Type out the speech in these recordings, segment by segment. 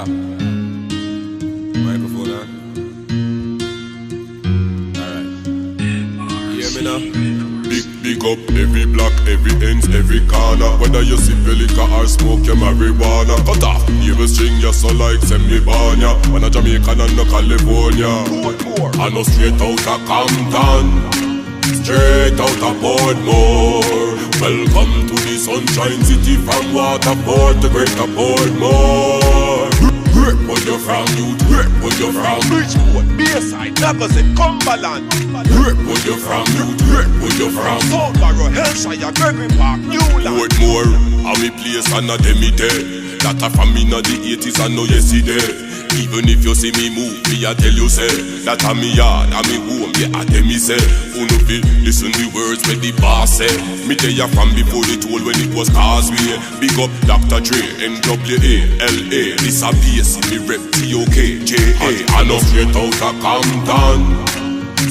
Yeah. Microphone on. Alright. Hear me now? Big up every block, every ends, every corner. Whether you sip your liquor or smoke your marijuana. Cut off, evil string you so like semi-banya. When a Jamaican and no California. I know straight out of Compton, straight out of Portmore. Welcome to the Sunshine City from Waterford to Greater Portmore. Where you from, youth? Where you from? Bridgeport, Bayside, Naggos and Cumberland. Where you from, youth? Where you from? Boro, Hellshire, Gregory, Newland. Portmore, a me place and a demi day. That a from me na the 80s and no yesterday. Even if you see me move, me I tell you say that a me yard, a me home, yeah I tell me say. Who no fit listen the words where the boss say. Me tell ya from before they told when it was Causeway. Big up Dr. Dre, NWA, LA. This a B.C. me rep T.O.K, J.A. I know straight out of Compton,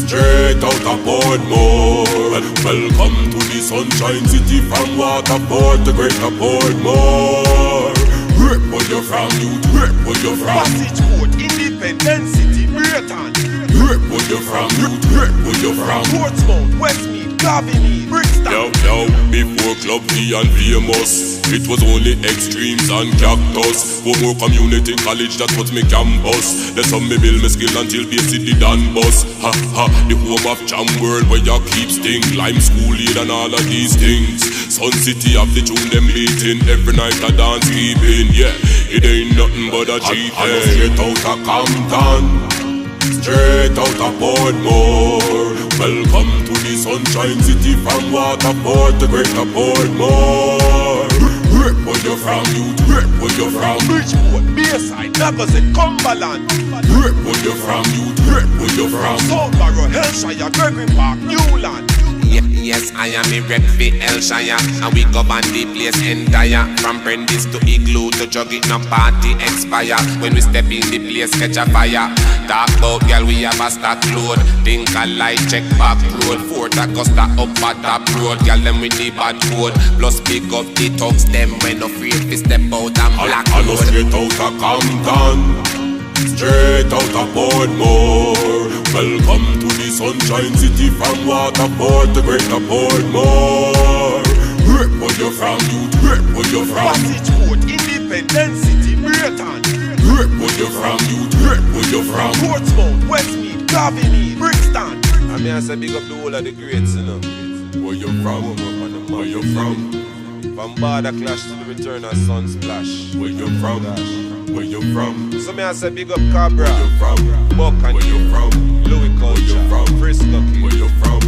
straight out of Portmore. Welcome to the Sunshine City from Waterford to Greater Portmore. Where you from, youth? Where you from? Bridgeport, Independent City, Brighton. Where you from, youth? Where you from? Portsmouth, Westmead, Californian, Brixton. Yo, before Club V and famous, it was only extremes and cactus. More community college, that was me campus. That's how me build my skill until basically done bus. Ha ha, the home of Jam World where you keep sting. Lime School Aid and all of these things. Sun City have the tune them beating. Every night I dance keeping. Yeah, it ain't nothing but a cheap. I know straight out of Compton, straight out of Portmore. Welcome to the Sunshine City from Waterford to Greater Portmore. Where you from, youth? Where you from? Bridgeport, Bayside, Naggos and Cumberland. Where you from, youth? Where you from? Boro, Hellshire, Gregory, Newland. Yes, I am a rep for Hellshire, and we govern the place entire. From Prentice to Igloo to jug it, no party expire. When we step in the place, catch a fire. Talk about girl, we have a stock load. Think a light, check back road. Fort Augusta up at top road. Girl, them with the bad code. Plus pick up the thugs, them when no afraid to step out and black I know road. straight out of Compton, straight out of Portmore. Welcome to the Sunshine City from Waterford to Greater Portmore. Where you from, youth? Where you from? Bridgeport, Independent City, Brighton. Where you from, youth? Where you from? Portsmouth, Westmead, Californian, Brixton. I mean I say big up the whole of the greats, you know. Where you from? Where you from? From Border Clash to the return of Sunsplash. Where you from? Where you from? So me I say big up Cabra, Where you from? Buck and Where you from? Louis Where you Culture, from? Frisco Kid. Where you from?